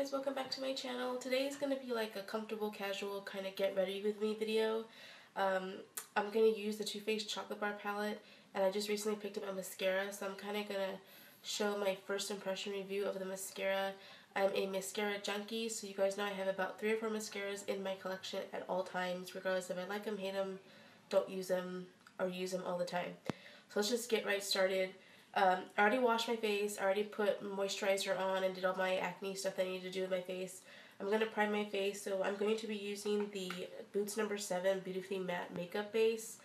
guys, welcome back to my channel. Today is going to be like a comfortable, casual kind of get ready with me video. I'm going to use the Too Faced Chocolate Bar palette, and I just recently picked up a mascara, so I'm kind of going to show my first impression review of the mascara. I'm a mascara junkie, so you guys know I have about 3 or 4 mascaras in my collection at all times, regardless if I like them, hate them, don't use them, or use them all the time. So let's just get right started. I already washed my face, I already put moisturizer on and did all my acne stuff that I need to do with my face. I'm going to prime my face, so I'm going to be using the Boots No. 7 Beautifully Matte Makeup Base.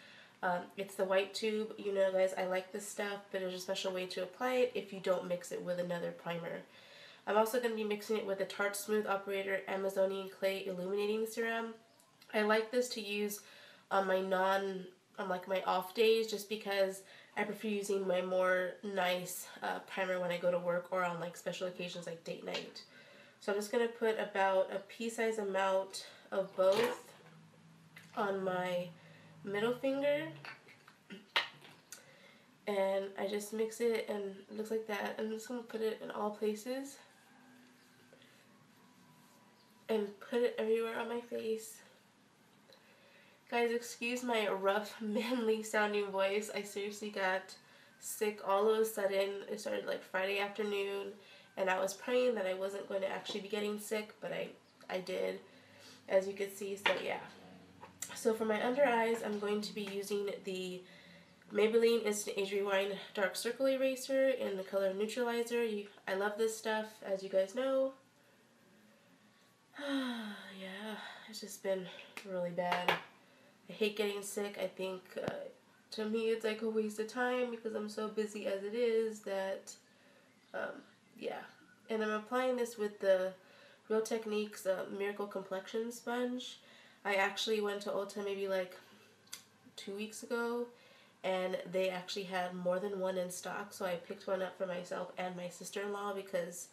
It's the white tube. You know guys, I like this stuff, but there's a special way to apply it if you don't mix it with another primer. I'm also going to be mixing it with the Tarte Smooth Operator Amazonian Clay Illuminating Serum. I like this to use on my my off days, just because I prefer using my more nice primer when I go to work or on like special occasions like date night. So I'm just going to put about a pea-sized amount of both on my middle finger. And I just mix it and it looks like that. I'm just going to put it in all places and put it everywhere on my face. Guys, excuse my rough, manly sounding voice. I seriously got sick all of a sudden. It started like Friday afternoon, and I was praying that I wasn't going to actually be getting sick, but I did, as you can see, so yeah. So for my under eyes, I'm going to be using the Maybelline Instant Age Rewind Dark Circle Eraser in the color Neutralizer. I love this stuff, as you guys know. Yeah, it's just been really bad. I hate getting sick. I think to me it's like a waste of time because I'm so busy as it is that, yeah. And I'm applying this with the Real Techniques Miracle Complexion Sponge. I actually went to Ulta maybe like 2 weeks ago, and they actually had more than one in stock, so I picked one up for myself and my sister-in-law because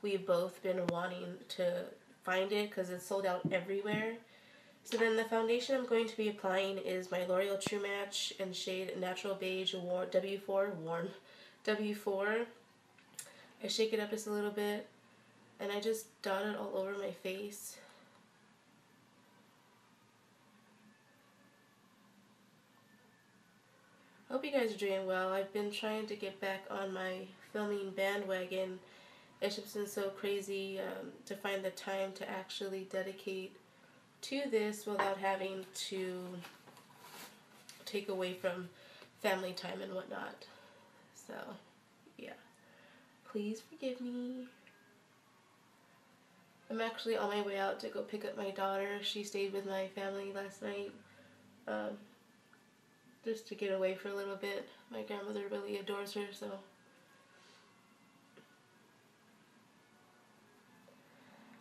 we've both been wanting to find it because it's sold out everywhere. So then the foundation I'm going to be applying is my L'Oreal True Match in shade Natural Beige W4. I shake it up just a little bit and I just dot it all over my face. I hope you guys are doing well. I've been trying to get back on my filming bandwagon. It's just been so crazy to find the time to actually dedicate to this without having to take away from family time and whatnot. So, yeah. Please forgive me. I'm actually on my way out to go pick up my daughter. She stayed with my family last night just to get away for a little bit. My grandmother really adores her, so.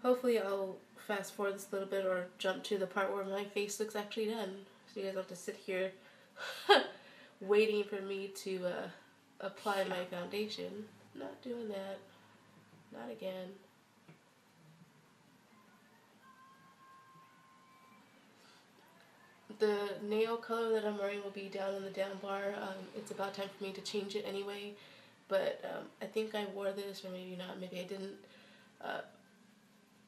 Hopefully I'll fast forward this a little bit or jump to the part where my face looks actually done, so you guys don't have to sit here waiting for me to apply my foundation. Not doing that. Not again. The nail color that I'm wearing will be down in the down bar. It's about time for me to change it anyway, but I think I wore this, or maybe not, maybe I didn't.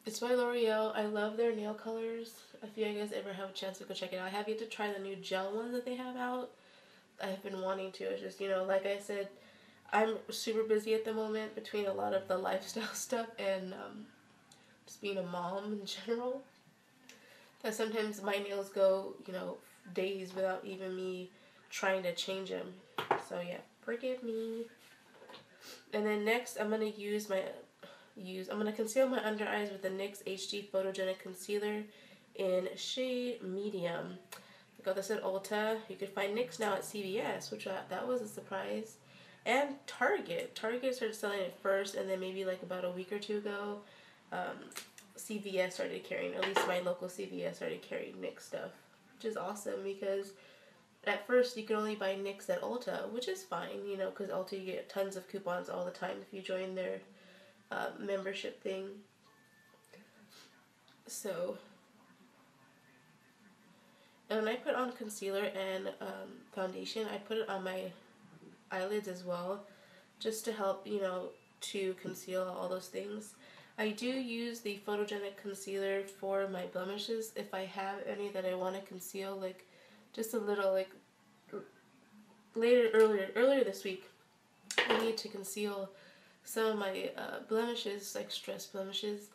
It's by Loreal. I love their nail colors. If you guys ever have a chance to go check it out. I have yet to try the new gel ones that they have out. I've been wanting to. It's just, you know, like I said, I'm super busy at the moment between a lot of the lifestyle stuff and just being a mom in general. That sometimes my nails go, you know, days without even me trying to change them. So yeah, forgive me. And then next, I'm going to conceal my under eyes with the NYX HD Photogenic Concealer in shade Medium. I got this at Ulta. You can find NYX now at CVS, which that was a surprise. And Target. Target started selling it first, and then maybe like about a week or two ago, CVS started carrying, at least my local CVS started carrying NYX stuff, which is awesome because at first you can only buy NYX at Ulta, which is fine, you know, because Ulta you get tons of coupons all the time if you join their membership thing. So, and when I put on concealer and foundation, I put it on my eyelids as well, just to help, you know, to conceal all those things. I do use the Photogenic concealer for my blemishes if I have any that I want to conceal, like just a little, like earlier this week. I need to conceal some of my blemishes, like stress blemishes,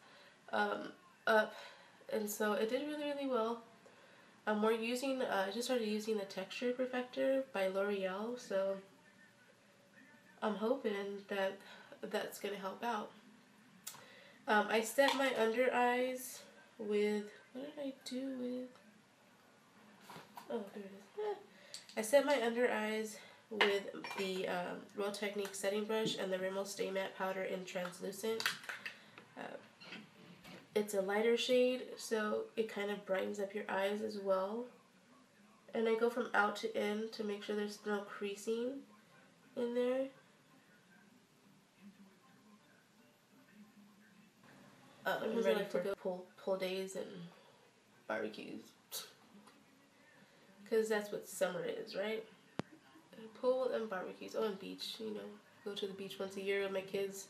up, and so it did really well. We're using, I just started using the Texture Perfector by Loreal, so I'm hoping that that's going to help out. I set my under eyes with, what did I do with, oh, there it is. I set my under eyes with the Real Technique setting brush and the Rimmel Stay Matte Powder in Translucent. It's a lighter shade, so it kind of brightens up your eyes as well. And I go from out to in to make sure there's no creasing in there. I'm ready to go pull days and barbecues. Because that's what summer is, right? Pool and barbecues. Oh, and beach, you know. Go to the beach once a year with my kids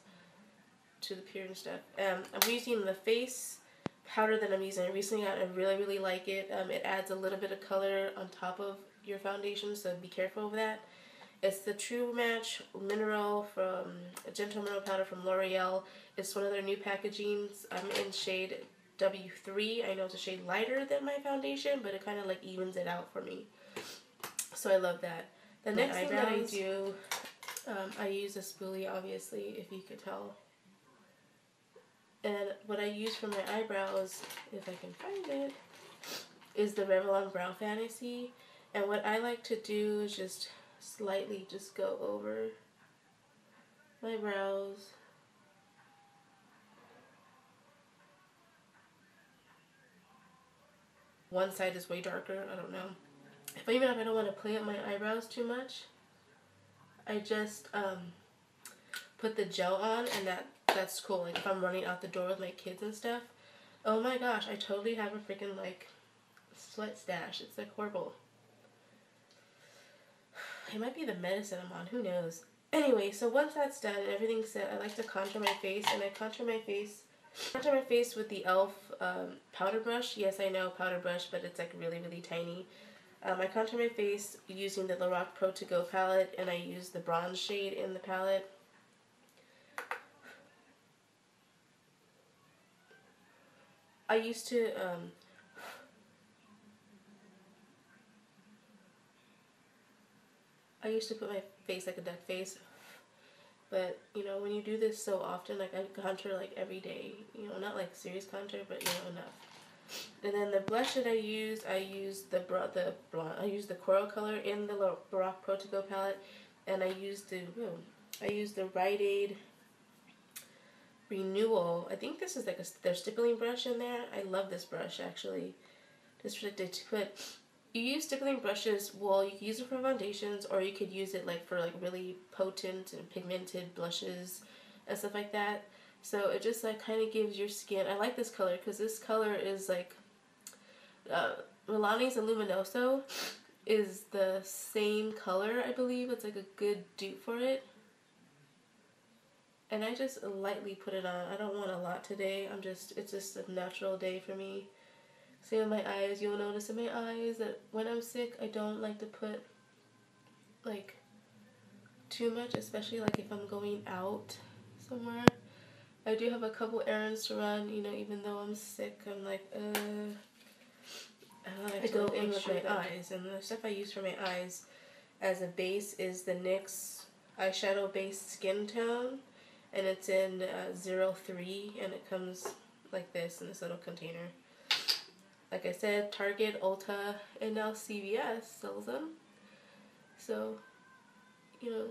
to the pier and stuff. I'm using the face powder that I'm using. I recently got, I really like it. It adds a little bit of color on top of your foundation, so be careful of that. It's the True Match Mineral from a Gentle Mineral Powder from L'Oreal. It's one of their new packagings. I'm in shade W3. I know it's a shade lighter than my foundation, but it kind of like evens it out for me. So I love that. The next thing that I do, I use a spoolie, obviously, if you could tell. And what I use for my eyebrows, if I can find it, is the Revlon Brow Fantasy. And what I like to do is just slightly just go over my brows. One side is way darker, I don't know. Even if I don't want to play up my eyebrows too much, I just put the gel on, and that's cool. Like if I'm running out the door with my kids and stuff. Oh my gosh, I totally have a freaking like sweat stash. It's like horrible. It might be the medicine I'm on, who knows. Anyway, so once that's done and everything's set, I like to contour my face, and I contour my face with the e.l.f. Powder brush. Yes, I know, powder brush, but it's like really tiny. I contour my face using the Lorac Pro To Go palette, and I use the bronze shade in the palette. I used to put my face like a duck face, but you know, when you do this so often, like I contour like every day, you know, not like serious contour, but you know, enough. And then the blush that I use the coral color in the Lorac Pro To Go palette, and I use the Rite Renewal. I think this is like their stippling brush in there. I love this brush actually. Just to put. You use stippling brushes, well, you can use it for foundations, or you could use it like for like really potent and pigmented blushes and stuff like that. So it just like kind of gives your skin, I like this color because this color is like, Milani's Luminoso is the same color, I believe. It's like a good dupe for it. And I just lightly put it on. I don't want a lot today. It's just a natural day for me. Same with my eyes. You'll notice in my eyes that when I'm sick, I don't like to put like too much, especially like if I'm going out somewhere. I do have a couple errands to run, you know, even though I'm sick. I'm like, I go in with my eyes. And the stuff I use for my eyes as a base is the NYX Eyeshadow Base Skin Tone. And it's in 03, and it comes like this in this little container. Like I said, Target, Ulta, and now CVS sells them. So, you know,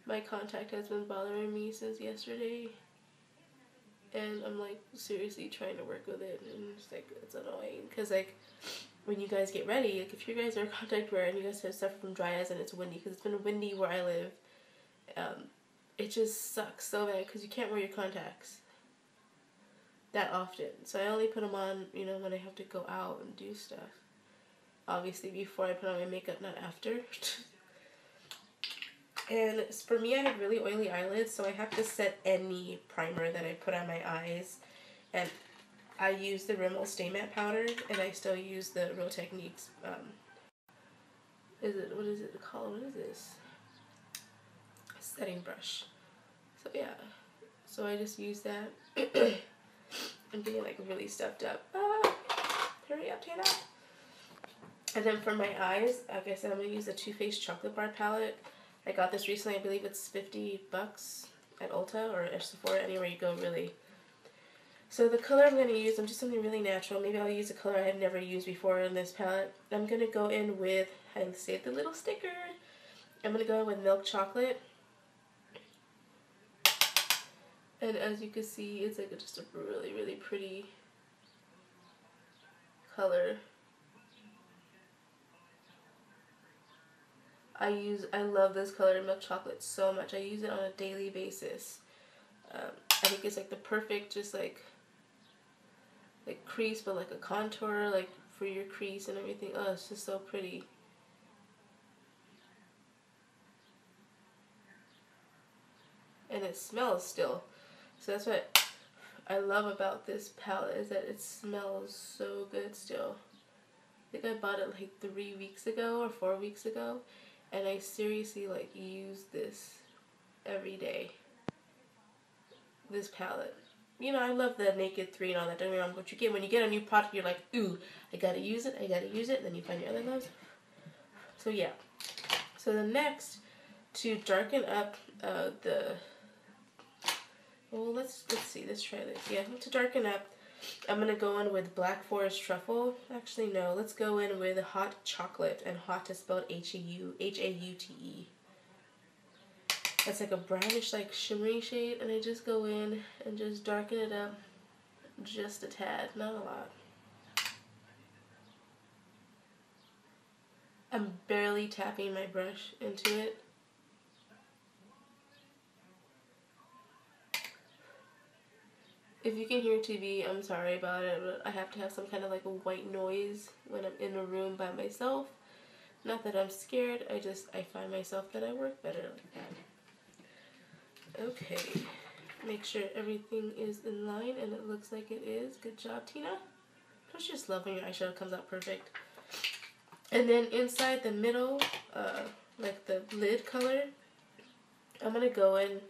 my contact has been bothering me since yesterday. And I'm like seriously trying to work with it, and it's like, it's annoying. Because like, when you guys get ready, like if you guys are contact wearer and you guys have suffered from dry eyes and it's windy, because it's been windy where I live, it just sucks so bad because you can't wear your contacts that often. So I only put them on, you know, when I have to go out and do stuff. Obviously before I put on my makeup, not after. And for me, I have really oily eyelids, so I have to set any primer that I put on my eyes. And I use the Rimmel Stay Matte Powder, and I still use the Real Techniques, what is it called? What is this? Setting brush. So yeah, so I just use that. I'm getting like really stuffed up. Hurry up, Tana. And then for my eyes, like I said, I'm going to use the Too Faced Chocolate Bar palette. I got this recently. I believe it's $50 at Ulta or at Sephora, anywhere you go, really. So the color I'm going to use, I'm just something really natural. Maybe I'll use a color I have never used before in this palette. I'm going to go in with, I saved the little sticker. I'm going to go in with Milk Chocolate. And as you can see, it's like just a really, really pretty color. I love this color, Milk Chocolate, so much. I use it on a daily basis. I think it's like the perfect, just like crease, but like a contour, like for your crease and everything. Oh, it's just so pretty. And it smells still. So that's what I love about this palette, is that it smells so good still. I think I bought it like 3 weeks ago or 4 weeks ago, and I seriously like use this every day. This palette. You know, I love the Naked 3 and all that. Don't get me wrong, what you get when you get a new product, you're like, ooh, I gotta use it, and then you find your other loves. So yeah. So the next, to darken up well, let's see, let's try this. Yeah, to darken up, I'm gonna go in with Black Forest Truffle. Actually, no, let's go in with Hot Chocolate, and Haute is spelled Haute. It's like a brownish, like shimmery shade, and I just go in and just darken it up just a tad, not a lot. I'm barely tapping my brush into it. If you can hear TV, I'm sorry about it, but I have to have some kind of like a white noise when I'm in a room by myself. Not that I'm scared, I find myself that I work better like that. Okay, make sure everything is in line, and it looks like it is. Good job, Tina. Don't you just love when your eyeshadow comes out perfect? And then inside the middle, like the lid color, I'm gonna go in.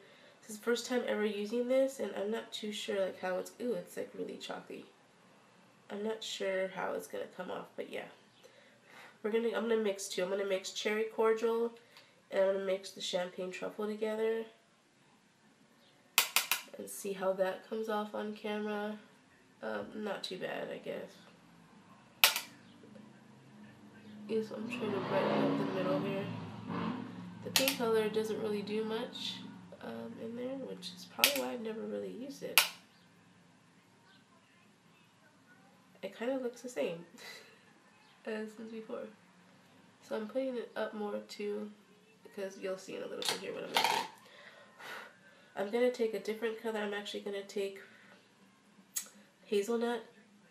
This is the first time ever using this, and I'm not too sure like how it's, ooh, it's like really chalky. I'm not sure how it's gonna come off, but yeah. I'm gonna mix two. I'm gonna mix Cherry Cordial, and I'm gonna mix the Champagne Truffle together, and see how that comes off on camera. Not too bad, I guess. Yes, I'm trying to brighten up the middle here. The pink color doesn't really do much in there, which is probably why I've never really used it. It kind of looks the same as before. So I'm putting it up more too, because you'll see in a little bit here what I'm going to do. I'm going to take a different color. I'm actually going to take Hazelnut,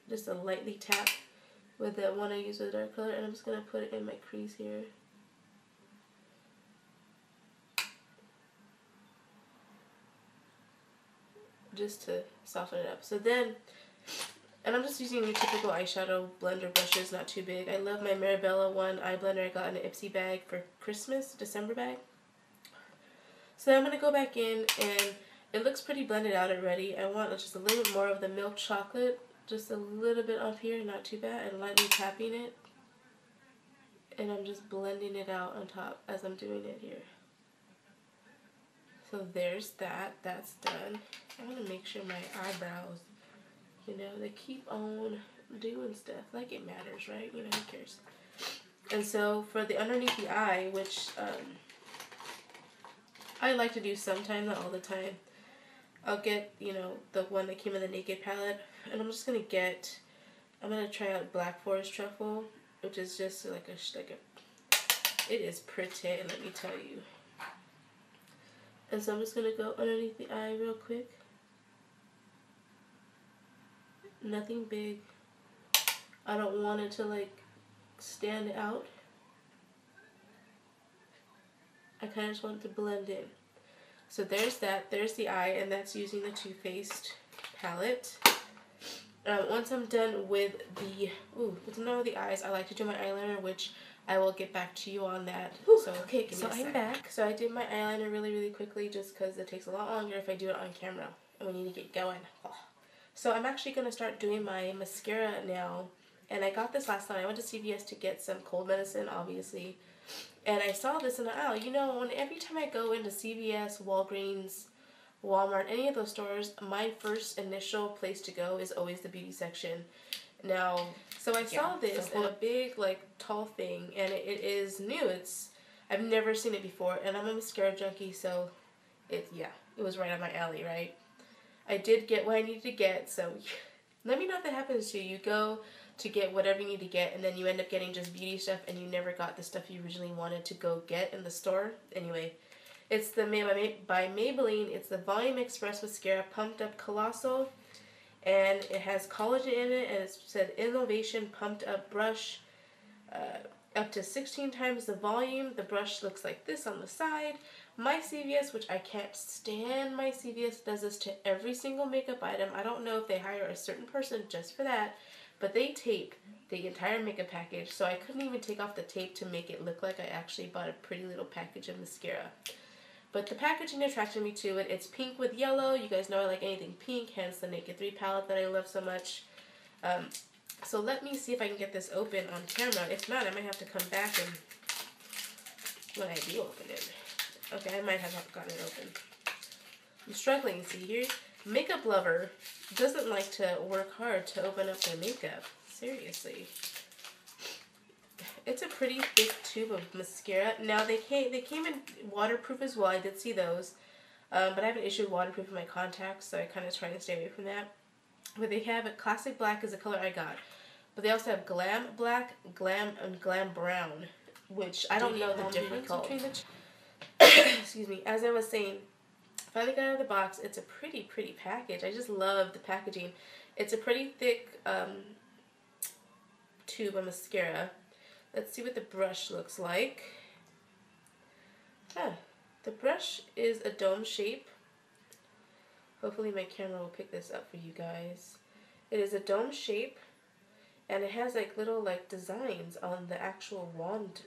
just a lightly tap with the one I use with the dark color, and I'm just going to put it in my crease here. Just to soften it up. So then, and I'm just using your typical eyeshadow blender brushes, not too big. I love my Marabella one eye blender I got in an Ipsy bag for Christmas, December bag. So I'm going to go back in, and it looks pretty blended out already. I want just a little bit more of the Milk Chocolate, just a little bit up here, not too bad, and lightly tapping it. And I'm just blending it out on top as I'm doing it here. So there's that. That's done. I want to make sure my eyebrows, you know, they keep on doing stuff. Like it matters, right? You know, who cares? And so for the underneath the eye, which I like to do sometimes, not all the time, I'll get, you know, the one that came in the Naked palette. And I'm just going to I'm going to try out Black Forest Truffle, which is just like it is pretty, let me tell you. And so I'm just going to go underneath the eye real quick. Nothing big. I don't want it to like stand out. I kind of just want it to blend in. So there's that. There's the eye, and that's using the Too Faced palette. Once I'm done with the eyes, I like to do my eyeliner, which I will get back to you on that. So okay, so I'm back. So I did my eyeliner really quickly, just because it takes a lot longer if I do it on camera, and we need to get going. Oh. So I'm actually going to start doing my mascara now, and I got this last night. I went to CVS to get some cold medicine, obviously. And I saw this in the aisle. You know, every time I go into CVS, Walgreens, Walmart, any of those stores, my first initial place to go is always the beauty section. Now, so I saw this in a big, like, tall thing, and it is new. I've never seen it before, and I'm a mascara junkie, so it was right up my alley, right? I did get what I needed to get, so let me know if that happens to you. You go to get whatever you need to get, and then you end up getting just beauty stuff, and you never got the stuff you originally wanted to go get in the store. Anyway, it's the by Maybelline. It's the Volume Express Mascara Pumped Up Colossal, and it has collagen in it, and it said Innovation Pumped Up Brush, up to 16 times the volume. The brush looks like this on the side. My CVS, which I can't stand my CVS, does this to every single makeup item. I don't know if they hire a certain person just for that, but they tape the entire makeup package, so I couldn't even take off the tape to make it look like I actually bought a pretty little package of mascara. But the packaging attracted me to it. It's pink with yellow. You guys know I like anything pink, hence the Naked 3 palette that I love so much. So let me see if I can get this open on camera. If not, I might have to come back and when I do open it. Okay, I might have not gotten it open. I'm struggling, see here? Makeup lover doesn't like to work hard to open up their makeup. Seriously. It's a pretty thick tube of mascara. Now they came in waterproof as well. I did see those. But I have an issue with waterproofing my contacts, so I kind of try to stay away from that. But they have it. Classic Black is the color I got. But they also have Glam Black, Glam, and Glam Brown, which I don't know the difference between the two. Excuse me. As I was saying, finally got out of the box. It's a pretty package. I just love the packaging. It's a pretty thick tube of mascara. Let's see what the brush looks like. The brush is a dome shape. Hopefully my camera will pick this up for you guys. It is a dome shape, and it has like little like designs on the actual wand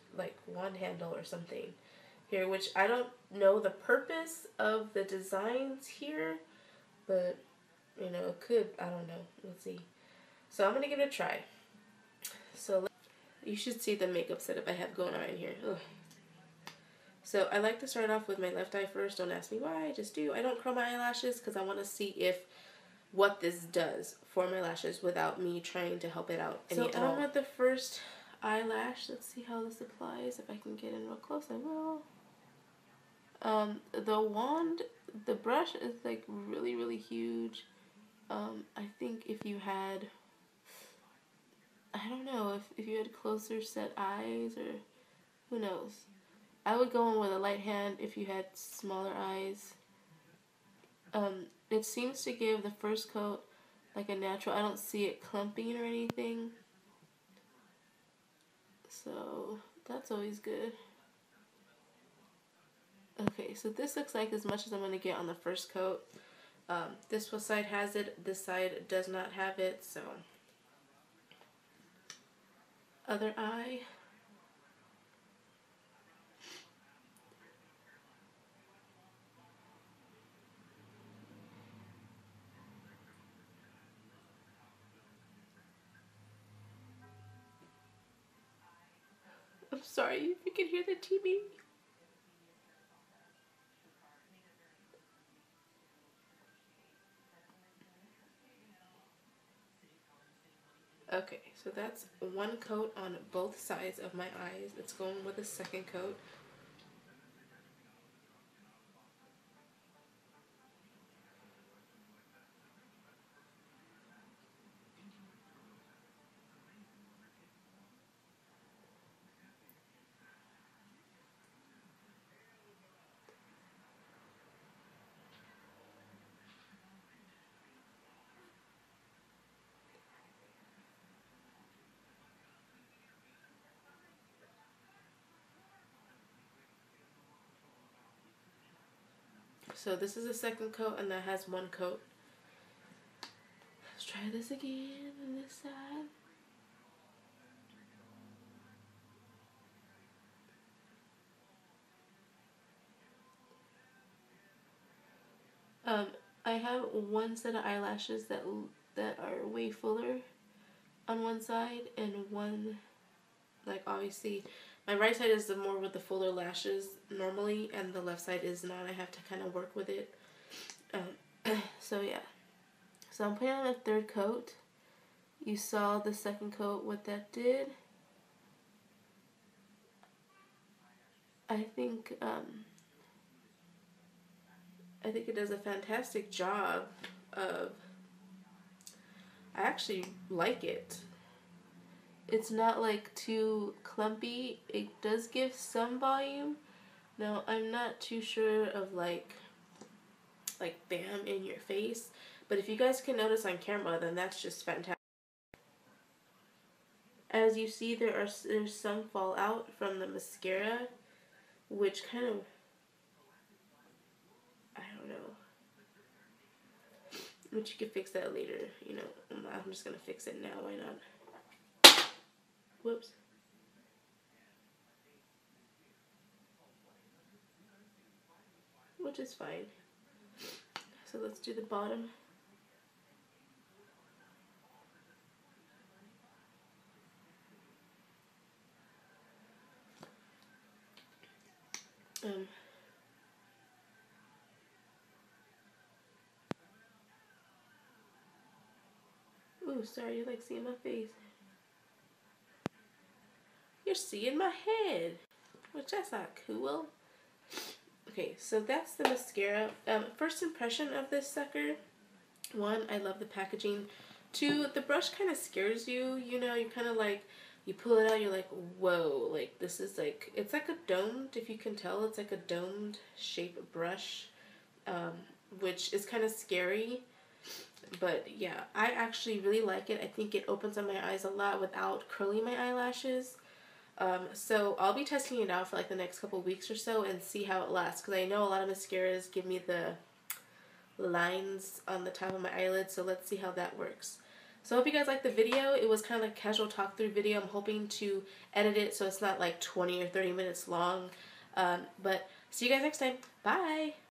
handle or something here, which I don't know the purpose of the designs here, but you know, it could, I don't know. Let's see. So I'm gonna give it a try. So you should see the makeup setup I have going on in here. Ugh. So I like to start off with my left eye first. Don't ask me why, I just do. I don't curl my eyelashes because I want to see what this does for my lashes without me trying to help it out any at all. So I'm at the first eyelash. Let's see how this applies. If I can get in real close, I will. The brush is like really huge. I think if you had, I don't know, if you had closer set eyes, or who knows. I would go in with a light hand if you had smaller eyes. It seems to give the first coat like a natural, I don't see it clumping or anything. So that's always good. Okay, so this looks like as much as I'm going to get on the first coat. This side has it, this side does not have it, so. Other eye. I'm sorry if you can hear the TV. Okay, so that's one coat on both sides of my eyes. Let's go in with a second coat. So this is the second coat, and that has one coat. Let's try this again on this side. I have one set of eyelashes that are way fuller on one side, and one, like, obviously my right side is the more with the fuller lashes normally, and the left side is not. I have to kind of work with it. So yeah. So I'm putting on a third coat. You saw the second coat, what that did. I think it does a fantastic job of, I actually like it. It's not like too clumpy. It does give some volume. Now, I'm not too sure of like bam in your face, but if you guys can notice on camera, then that's just fantastic. As you see, there's some fallout from the mascara, which kind of, I don't know. But you can fix that later, you know. I'm just gonna fix it now, why not? Whoops. Which is fine. So let's do the bottom. Ooh, sorry, you're like seeing my face. You're seeing my head, which that's not cool. Okay, so that's the mascara. First impression of this sucker. 1, I love the packaging. 2, the brush kind of scares you. You know, you kind of like, you pull it out, you're like, whoa, like this is like, it's like a domed, if you can tell, it's like a domed shape brush, which is kind of scary. But yeah, I actually really like it. I think it opens up my eyes a lot without curling my eyelashes. So I'll be testing it out for like the next couple weeks or so and see how it lasts, because I know a lot of mascaras give me the lines on the top of my eyelids, so let's see how that works. So I hope you guys liked the video. It was kind of like a casual talk through video. I'm hoping to edit it so it's not like 20 or 30 minutes long. But see you guys next time. Bye!